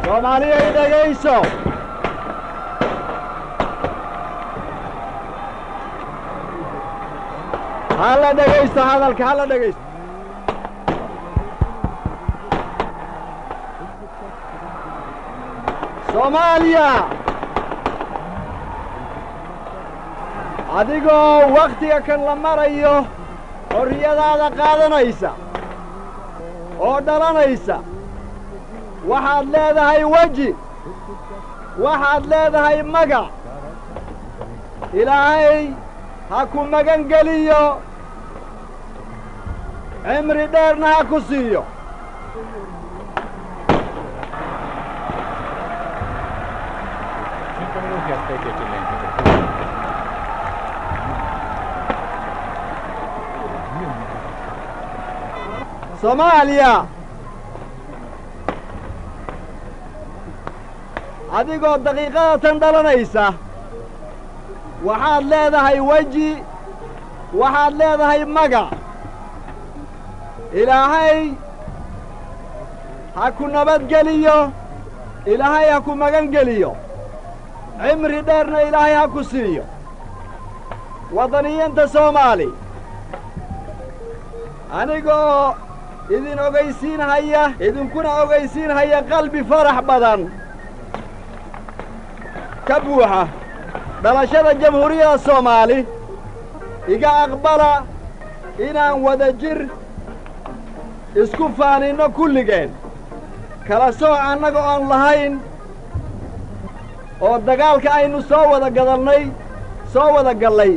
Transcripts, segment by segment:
Soomaaliya dhagayso hala dhagaysto hadalka hala dhagaysto Soomaaliya adigoo waqtiga kan la marayo xorriyadaada qaadanaysa oo dhalanaysa waxaad leedahay weji waxaad leedahay magac ilaahay ha ku magan geliyo cimri dheerna ha ku siiyo Soomaaliya adigoo daqiiqada tan dhalanaysa waxaad leedahay weji waxaad leedahay magac ilaahay ha ku nabadgeliyo ilaahay ha ku magan geliyo cimri dheerna ilaahay ha ku siiyo waddaniyanta Soomaali anigoo idin ogaysiinhaya idinkuna ogaysiinhaya qalbi farax badan ka buuxa dhalashada jamhuuriyadda Soomaali iga aqbala inaan wada jir isku faaninno kulligeen kala sooc annaga oon lahayn oo dagaalka aynu soo wada gallay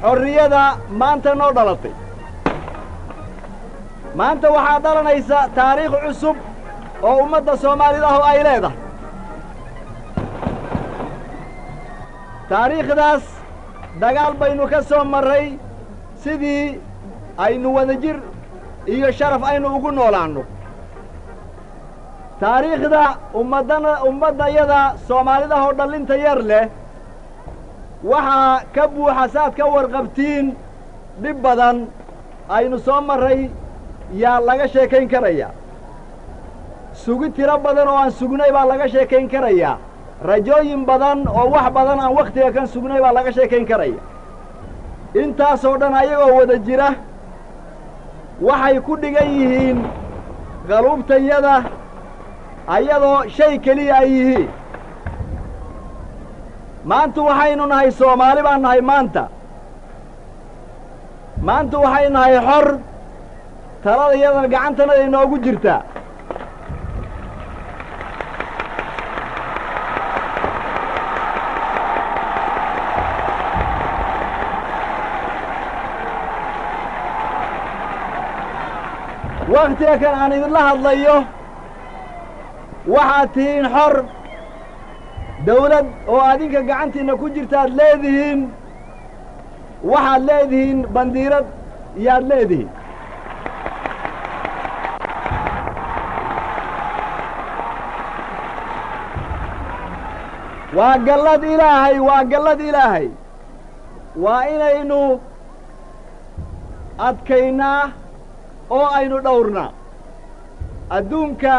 xorriyada maanta noo dhalatay maanta waxaa dhalanaysa taariikh cusub oo ummadda Soomaalidahu ay leedahay taariikhdaas dagaal baynu ka soo marray sidii aynu wada jir iyo sharaf aynu ugu noolaanno taariikhda ummaddayada Soomaalidahoo dhallinta yar leh waxaa ka buuxa saad ka warqabtiin dhib badan aynu soo marray yaa laga sheekayn karayaa sugi tiro badan oo aan sugnay baa laga sheekayn karayaa rajooyin badan oo wax badan aan wakhtiga kan sugnay baa laga sheekayn karaya intaasoo dhan ayagoo wada jira waxay ku dhigan yihiin qaluubtayada ayadoo shay keliya ay yihiin maanta waxaynu nahay Soomaali baan nahay maanta waxay nahay xor talada iyadana gacantanada inoogu jirtaa wakhtiga kan aan idinla hadlayo waxaad tihiin xor dawlad oo adinka gacantiinna ku jirtaad leedihiin waxaad leedihiin bandiirad yaad leedihiin waa gallad ilaahay waa inaynu adkaynaa oo aynu dhowrnaa adduunka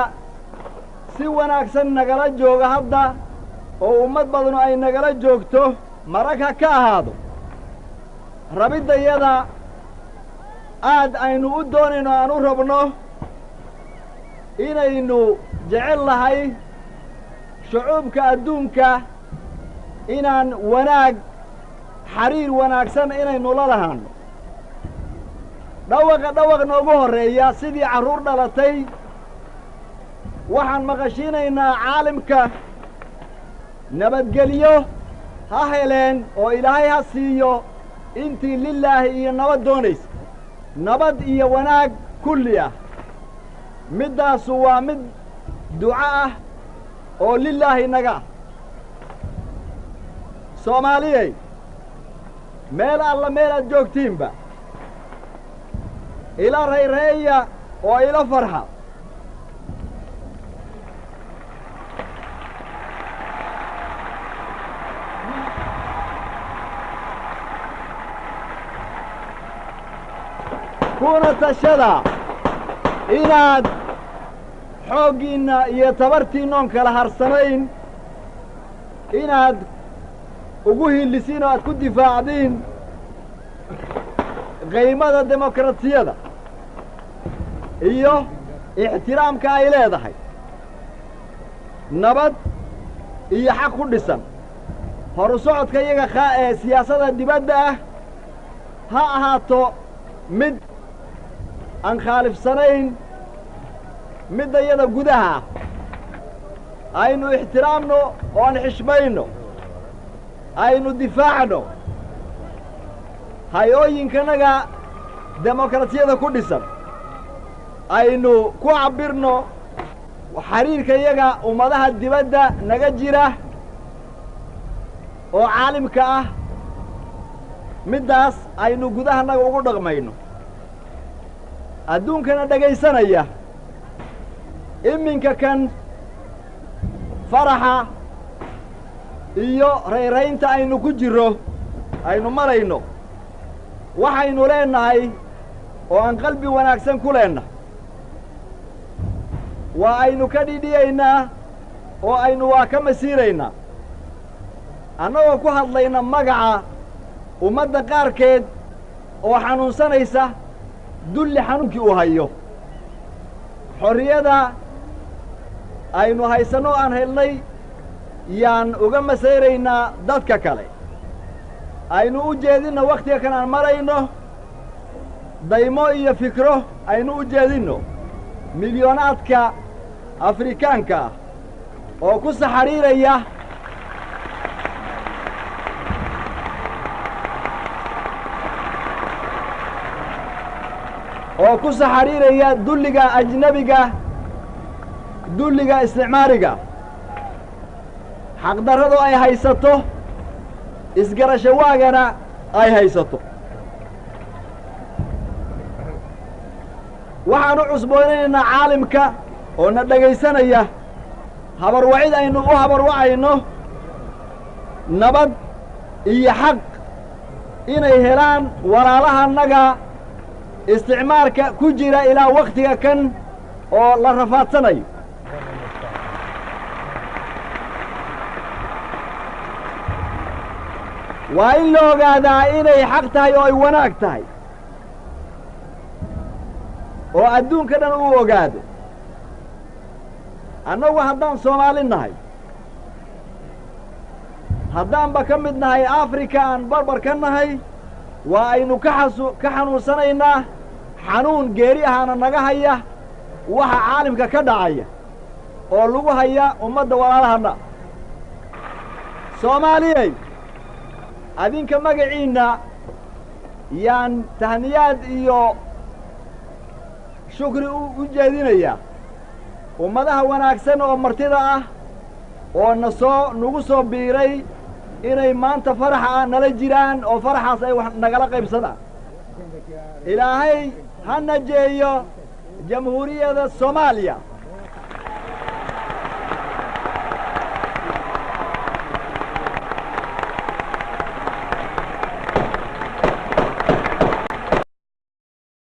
si wanaagsan nagala jooga hadda oo ummad badanu ay nagala joogto marag ha ka ahaado rabiddayada aad aynu u doonayno aan u rabno inaynu jecel lahay shucuubka adduunka inaan xariir wanaagsan inaynu la lahaanno dhawaq noogu horreeya sidii carruur dhalatay waxaan maqashiinaynaa caalimka nabadgelyo ha heleen oo ilaahay ha siiyo intii lilaahi iyo nabad doonaysa nabad iyo wanaag kulli ah middaasu waa mid duco ah oo lilaahi naga ah soomaaliyey meel alla meel aad joogtiinba ila rayreeya oo ila farxa kuna tashada inaad xooggiinna iyo tabartiinnoon kala harsanayn inaad ugu hiilisiin oo aad ku difaacdiin qiimada demokrasiyada iyo ixtiraamka ay leedahay nabad iyo xaq ku dhisan horu socodka iyaga ee siyaasadda dibadda ah ha ahaato mid aan khaalifsanayn midda iyada gudaha ah aynu ixtiraamno oo aan xishmayno aynu difaacno hay-ooyinkanaga demokrasiyada ku dhisan aynu ku cabbirno xiriirka iyaga ummadaha dibadda naga jira oo caalimka ah middaas aynu gudahanaga ugu dhaqmayno adduunkana dhegaysanaya iminka kan faraxa iyo rayraynta aynu ku jirro aynu marayno waxaynu leennahay oo aan qalbi wanaagsan ku leennahay waa aynu ka dhidhiyaynaa oo aynu waa ka masiiraynaa annagoo ku hadlayna magaca ummadda qaarkeed oo xanuunsanaysa dulli xanuunkii uu hayo xorriyada aynu haysanno aan helnay yaan uga masayraynaa dadka kale aynu u jeedinno wakhtiga kan aan marayno daymo iyo fikro aynu u jeedinno milyoonaadka afrikaanka ah oo ku saxariiraya dulliga ajnebiga dulliga isticmaariga xaqdarradu ay haysato isgarasho waagana ay haysato waxaan u cusboonaynaynaa caalimka oo na dhegaysanaya habarwacid aynu u habarwacayno nabad iyo xaq inay helaan walaalahanaga isticmaalka ku jira ilaa wakhtiga kan oo la rafaadsanayo waa in la ogaadaa inay xaq tahay oo ay wanaag tahay oo adduunka dhan uu ogaado annagu haddaan Soomaali nahay haddaanba ka mid nahay Afrika aan barbar ka nahay waa aynu ka xanuunsanaynaa xanuun geeri ahaana naga haya waxa caalimka ka dhacaya oo lagu haya ummadda walaalahana Soomaaliyey adinka magaciinna yaan tahniyaad iyo shukri u jeedinaya ummadaha wanaagsan oo martida ah oo nagu soo biiray inay maanta faraxa nala jiraan oo faraxaas ay wax nagala qaybsadaan ilaahay ha najeeyo jamhuuriyadda Soomaaliya